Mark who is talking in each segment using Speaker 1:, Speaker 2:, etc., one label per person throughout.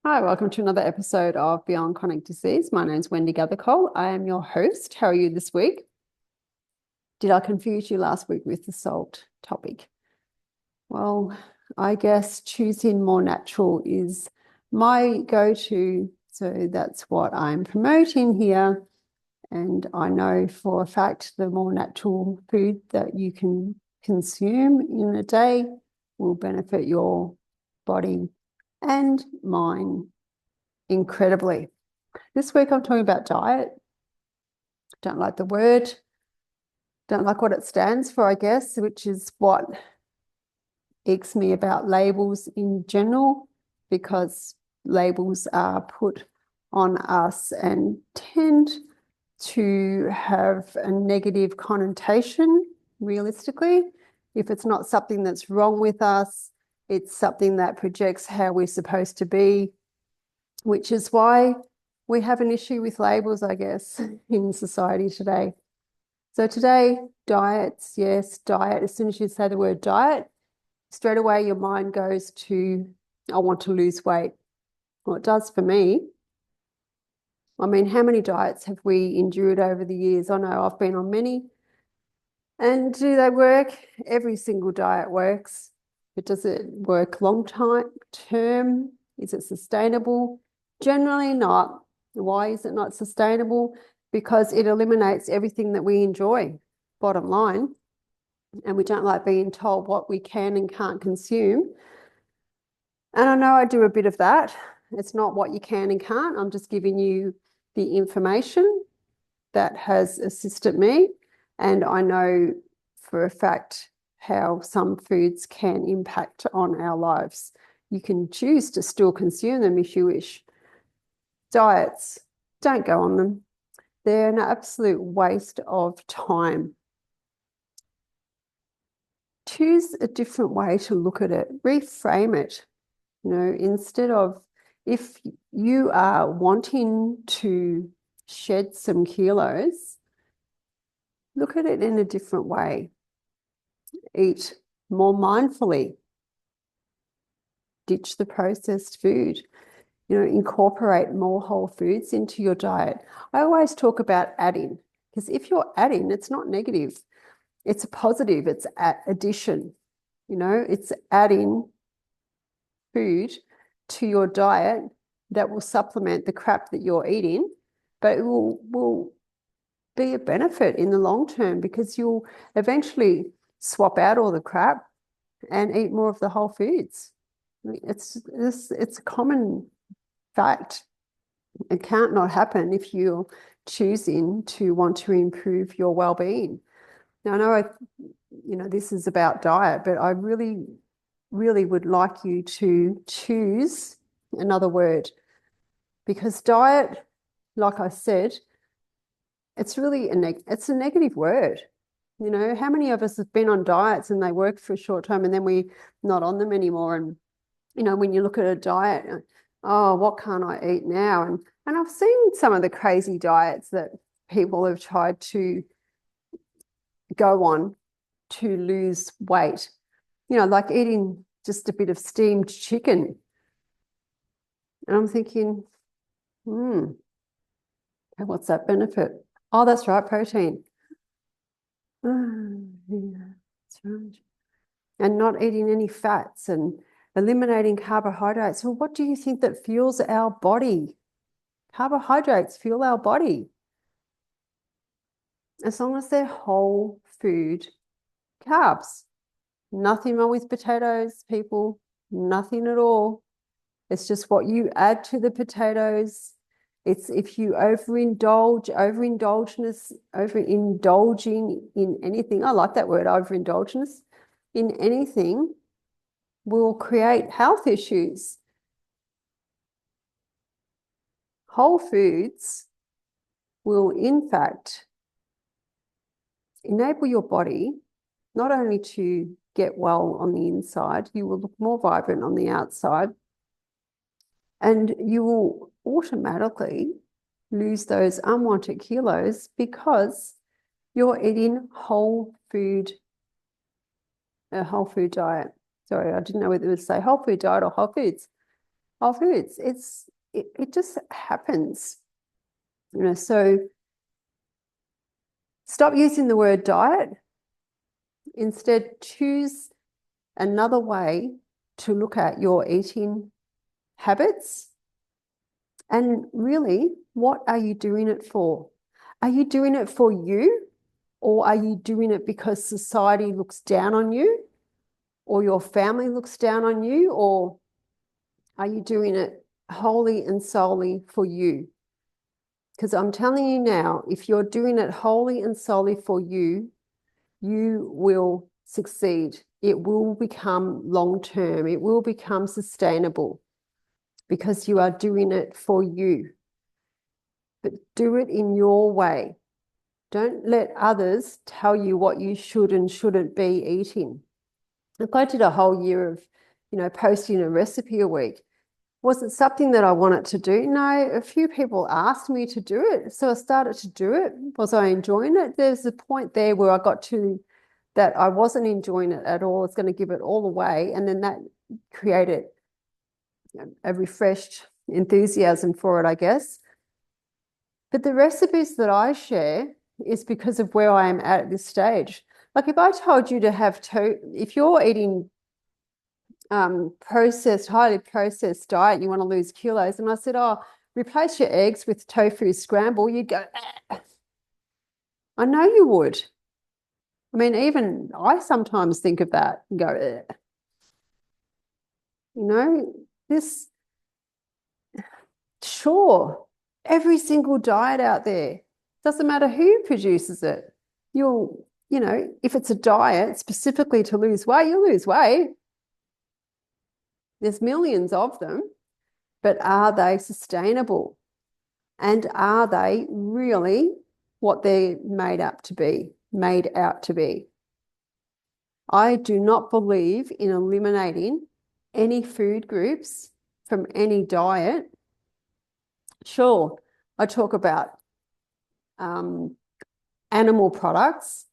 Speaker 1: Hi, welcome to another episode of Beyond Chronic Disease. My name is Wendy Gathercole. I am your host. How are you this week? Did I confuse you last week with the salt topic? Well, I guess choosing more natural is my go-to. So that's what I'm promoting here. And I know for a fact the more natural food that you can consume in a day will benefit your body and mind incredibly. This week I'm talking about diet. Don't like the word, don't like what it stands for, I guess, which is what irks me about labels in general, because labels are put on us and tend to have a negative connotation, realistically. If it's not something that's wrong with us, it's something that projects how we're supposed to be, which is why we have an issue with labels, I guess, in society today. So today, diets, yes, diet. As soon as you say the word diet, straight away your mind goes to, I want to lose weight. Well, it does for me. I mean, how many diets have we endured over the years? I know I've been on many. And do they work? Every single diet works. But does it work long term? Is it sustainable? Generally not. Why is it not sustainable? Because it eliminates everything that we enjoy, bottom line. And we don't like being told what we can and can't consume. And I know I do a bit of that. It's not what you can and can't. I'm just giving you the information that has assisted me. And I know for a fact how some foods can impact on our lives. You can choose to still consume them if you wish. Diets, don't go on them. They're an absolute waste of time. Choose a different way to look at it, reframe it. Instead of, if you are wanting to shed some kilos, look at it in a different way. Eat more mindfully. Ditch the processed food. Incorporate more whole foods into your diet. I always talk about adding, because if you're adding, it's not negative. It's a positive. It's addition. It's adding food to your diet that will supplement the crap that you're eating, but it will be a benefit in the long term, because you'll eventually swap out all the crap and eat more of the whole foods. It's a common fact. It can't not happen if you're choosing to want to improve your well-being. Now, I know this is about diet, but I really, really would like you to choose another word, because diet, like I said, it's really it's a negative word. How many of us have been on diets and they work for a short time and then we're not on them anymore? And, when you look at a diet, oh, what can't I eat now? And I've seen some of the crazy diets that people have tried to go on to lose weight, like eating just a bit of steamed chicken. And I'm thinking, what's that benefit? Oh, that's right, protein. Yeah, that's right. And not eating any fats and eliminating carbohydrates. Well, what do you think that fuels our body? Carbohydrates fuel our body. As long as they're whole food carbs. Nothing wrong with potatoes, people. Nothing at all. It's just what you add to the potatoes. It's if you overindulging in anything. I like that word, overindulgence, in anything will create health issues. Whole foods will, in fact, enable your body not only to get well on the inside, you will look more vibrant on the outside, and you will automatically lose those unwanted kilos because you're eating a whole food diet. Sorry, I didn't know whether it would say whole food diet or whole foods. of foods. It just happens, so stop using the word diet. Instead, choose another way to look at your eating habits. And really, what are you doing it for? Are you doing it for you? Or are you doing it because society looks down on you? Or your family looks down on you? Or are you doing it wholly and solely for you? Because I'm telling you now, if you're doing it wholly and solely for you, you will succeed. It will become long-term. It will become sustainable because you are doing it for you. But do it in your way. Don't let others tell you what you should and shouldn't be eating. If I did a whole year of, posting a recipe a week, was it something that I wanted to do? No, a few people asked me to do it. So I started to do it. Was I enjoying it? There's a point there where I got to that I wasn't enjoying it at all. I was going to give it all away. And then that created a refreshed enthusiasm for it, I guess. But the recipes that I share is because of where I am at this stage. Like if I told you to have if you're eating highly processed diet, you want to lose kilos, and I said, replace your eggs with tofu scramble, you'd go, ah. I know you would. I mean, even I sometimes think of that and go, ah. Sure, every single diet out there, doesn't matter who produces it, if it's a diet specifically to lose weight, you'll lose weight. There's millions of them, but are they sustainable? And are they really what they're made out to be? I do not believe in eliminating any food groups from any diet. Sure, I talk about animal products,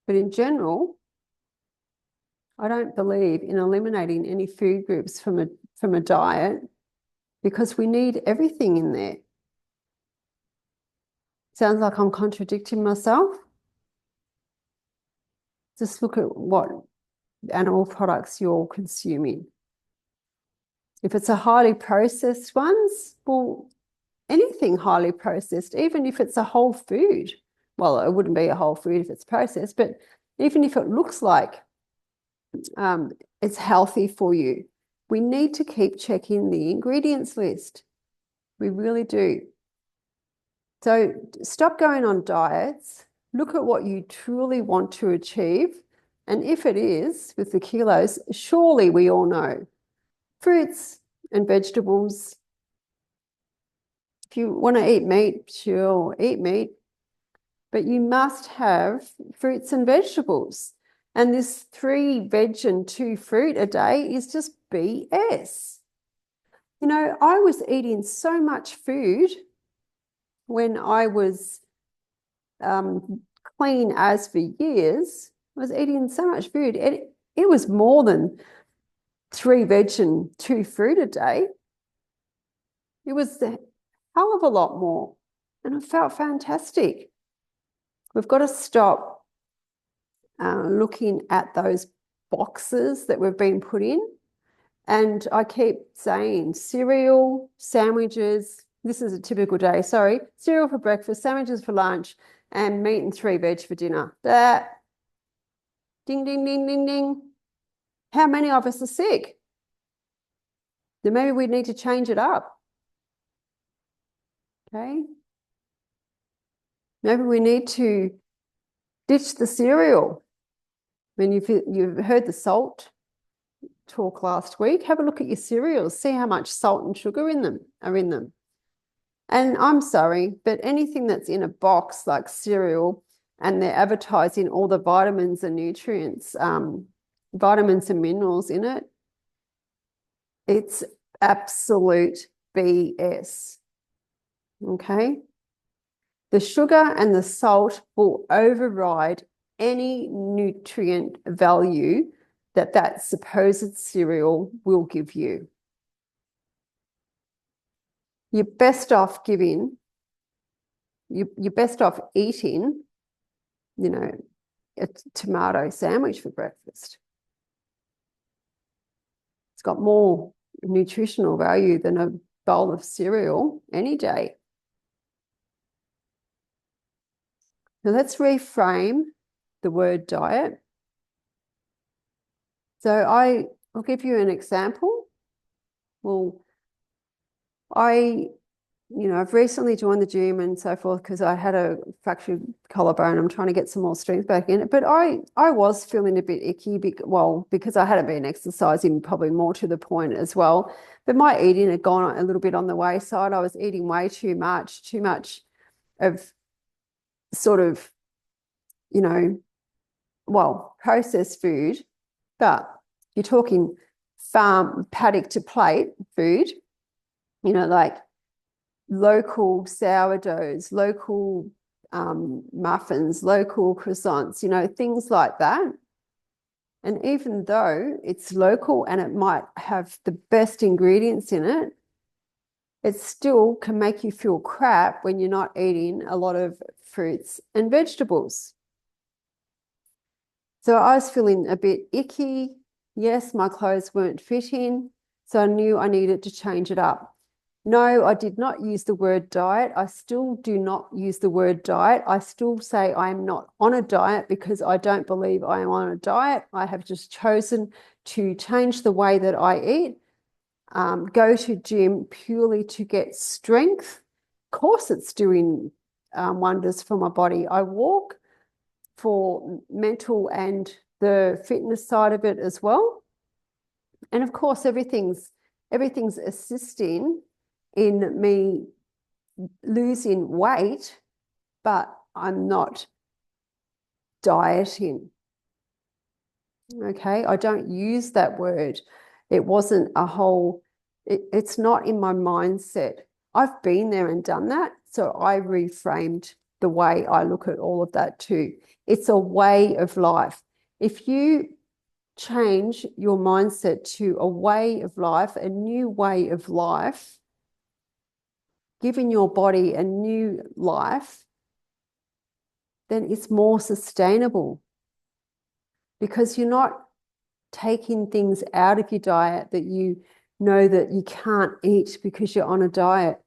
Speaker 1: but in general, I don't believe in eliminating any food groups from a diet because we need everything in there. Sounds like I'm contradicting myself. Just look at what animal products you're consuming. If it's a highly processed ones, well, anything highly processed, even if it's a whole food, well, it wouldn't be a whole food if it's processed, but even if it looks like it's healthy for you, we need to keep checking the ingredients list. We really do. So stop going on diets. Look at what you truly want to achieve. And if it is with the kilos, surely we all know fruits and vegetables. If you want to eat meat, sure, eat meat. But you must have fruits and vegetables. And this 3 veg and 2 fruit a day is just BS. I was eating so much food when I was clean as for years. I was eating so much food. It was more than 3 veg and 2 fruit a day. It was a hell of a lot more. And it felt fantastic. We've got to stop looking at those boxes that we've been put in. And I keep saying cereal, sandwiches. This is a typical day, sorry. Cereal for breakfast, sandwiches for lunch, and meat and 3 veg for dinner. That. Ding, ding, ding, ding, ding. How many of us are sick? Then maybe we need to change it up. Okay. Maybe we need to ditch the cereal. I mean, you've heard the salt talk last week. Have a look at your cereals. See how much salt and sugar are in them. And I'm sorry, but anything that's in a box like cereal and they're advertising all the vitamins and nutrients, vitamins and minerals in it, it's absolute BS. Okay? The sugar and the salt will override any nutrient value that supposed cereal will give you. You're best off you're best off eating, you know, a tomato sandwich for breakfast. It's got more nutritional value than a bowl of cereal any day. So let's reframe the word diet. So I'll give you an example. Well, I've recently joined the gym and so forth because I had a fractured collarbone. I'm trying to get some more strength back in it. But I was feeling a bit icky, because I hadn't been exercising, probably more to the point as well. But my eating had gone a little bit on the wayside. I was eating way too much of sort of, processed food. But you're talking farm paddock to plate food, like local sourdoughs, local muffins, local croissants, things like that. And even though it's local and it might have the best ingredients in it, it still can make you feel crap when you're not eating a lot of fruits and vegetables. So I was feeling a bit icky. Yes, my clothes weren't fitting, so I knew I needed to change it up. No, I did not use the word diet. I still do not use the word diet. I still say I am not on a diet because I don't believe I am on a diet. I have just chosen to change the way that I eat, go to gym purely to get strength. Of course, it's doing wonders for my body. I walk for mental and the fitness side of it as well. And of course, everything's assisting in me losing weight, but I'm not dieting. Okay, I don't use that word. It wasn't it's not in my mindset. I've been there and done that. So I reframed the way I look at all of that too. It's a way of life. If you change your mindset to a way of life, a new way of life, giving your body a new life, then it's more sustainable because you're not taking things out of your diet that you know that you can't eat because you're on a diet.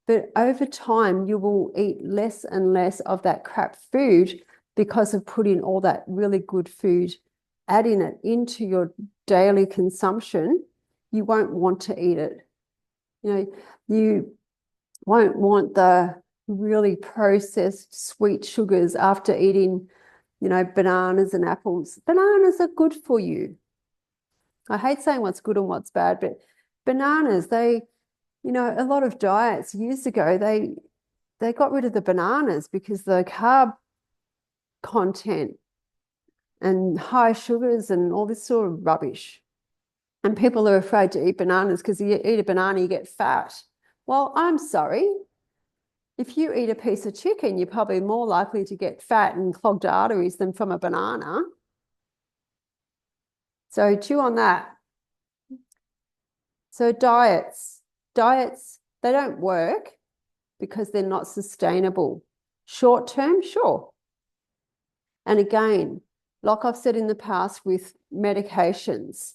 Speaker 1: But over time, you will eat less and less of that crap food because of putting all that really good food, adding it into your daily consumption. You won't want to eat it. You won't want the really processed sweet sugars after eating, bananas and apples. Bananas are good for you. I hate saying what's good and what's bad, but bananas, a lot of diets years ago, they got rid of the bananas because the carb content and high sugars and all this sort of rubbish. And people are afraid to eat bananas because you eat a banana, you get fat. Well, I'm sorry. If you eat a piece of chicken, you're probably more likely to get fat and clogged arteries than from a banana. So chew on that. So diets, they don't work because they're not sustainable. Short term, sure. And again, like I've said in the past with medications,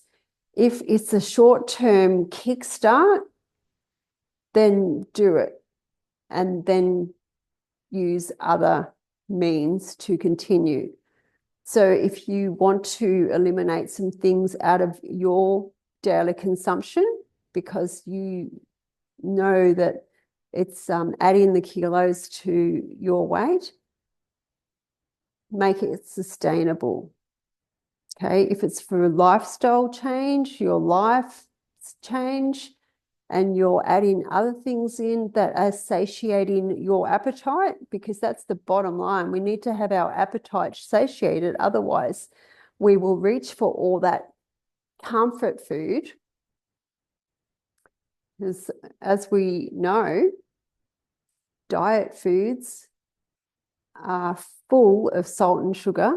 Speaker 1: if it's a short-term kickstart, then do it. And then use other means to continue. So if you want to eliminate some things out of your daily consumption because you know that it's adding the kilos to your weight, make it sustainable. Okay, if it's for a lifestyle change, your life change, and you're adding other things in that are satiating your appetite, because that's the bottom line. We need to have our appetite satiated. Otherwise, we will reach for all that comfort food. As we know, diet foods are full of salt and sugar.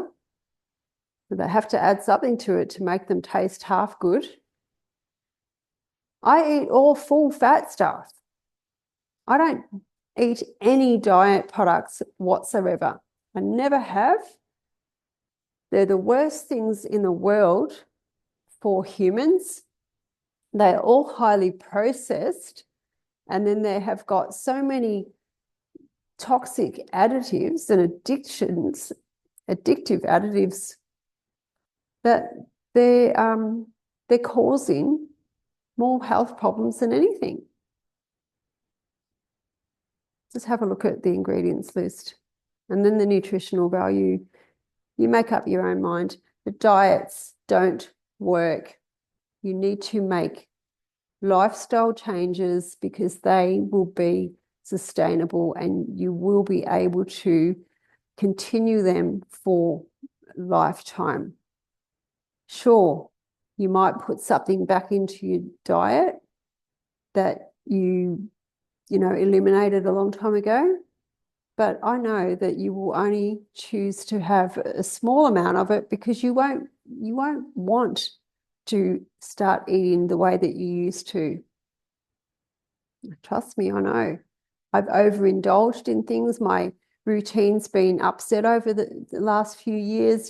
Speaker 1: They have to add something to it to make them taste half good. I eat all full fat stuff. I don't eat any diet products whatsoever. I never have. They're the worst things in the world for humans. They're all highly processed, and then they have got so many toxic additives and addictive additives that they're causing more health problems than anything. Just have a look at the ingredients list and then the nutritional value. You make up your own mind. The diets don't work. You need to make lifestyle changes because they will be sustainable and you will be able to continue them for a lifetime. Sure, you might put something back into your diet that you eliminated a long time ago, but I know that you will only choose to have a small amount of it because you won't want to start eating the way that you used to. Trust me, I know. I've overindulged in things. My routine's been upset over the last few years.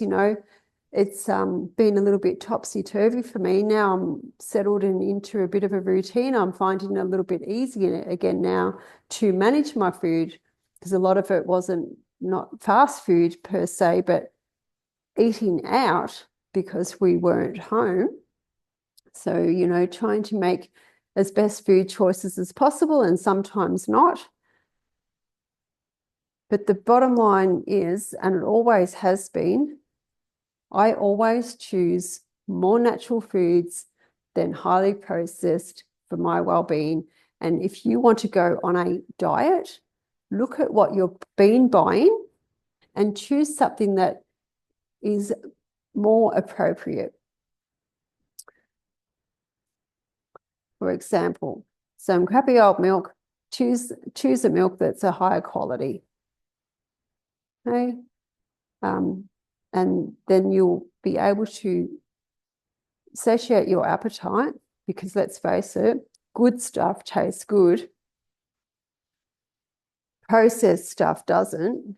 Speaker 1: It's been a little bit topsy-turvy for me. Now I'm settled into a bit of a routine. I'm finding it a little bit easier again now to manage my food because a lot of it wasn't not fast food per se, but eating out because we weren't home. So, trying to make as best food choices as possible and sometimes not. But the bottom line is, and it always has been, I always choose more natural foods than highly processed for my well-being. And if you want to go on a diet, look at what you've been buying and choose something that is more appropriate. For example, some crappy old milk, choose a milk that's a higher quality. Okay? And then you'll be able to satiate your appetite because let's face it, good stuff tastes good. Processed stuff doesn't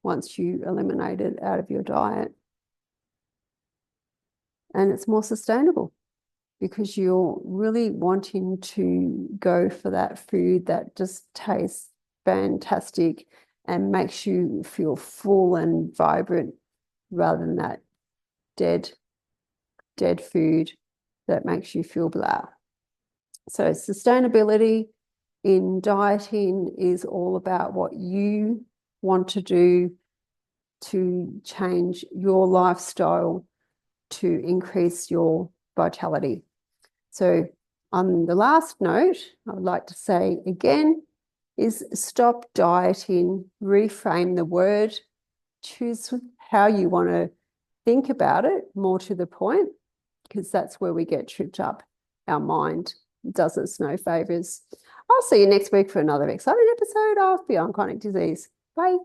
Speaker 1: once you eliminate it out of your diet. And it's more sustainable because you're really wanting to go for that food that just tastes fantastic and makes you feel full and vibrant rather than that dead food that makes you feel blah. So sustainability in dieting is all about what you want to do to change your lifestyle to increase your vitality. So on the last note, I would like to say again is stop dieting, reframe the word, choose how you want to think about it more to the point, because that's where we get tripped up. Our mind does us no favors. I'll see you next week for another exciting episode of Beyond Chronic Disease. Bye.